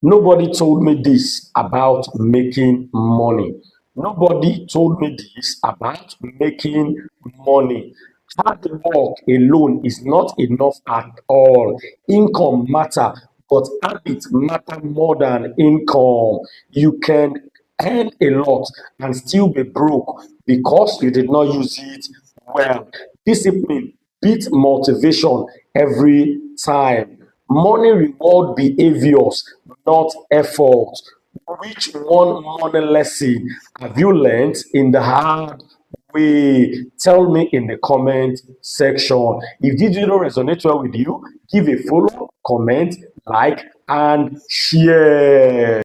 Nobody told me this about making money. Nobody told me this about making money. Hard work alone is not enough at all. Income matter, but habits matter more than income. You can earn a lot and still be broke because you did not use it well. Discipline beats motivation every time. Money reward behaviors, not effort. Which one money lesson have you learned in the hard way? Tell me in the comment section. If this video resonates well with you, give a follow, comment, like, and share.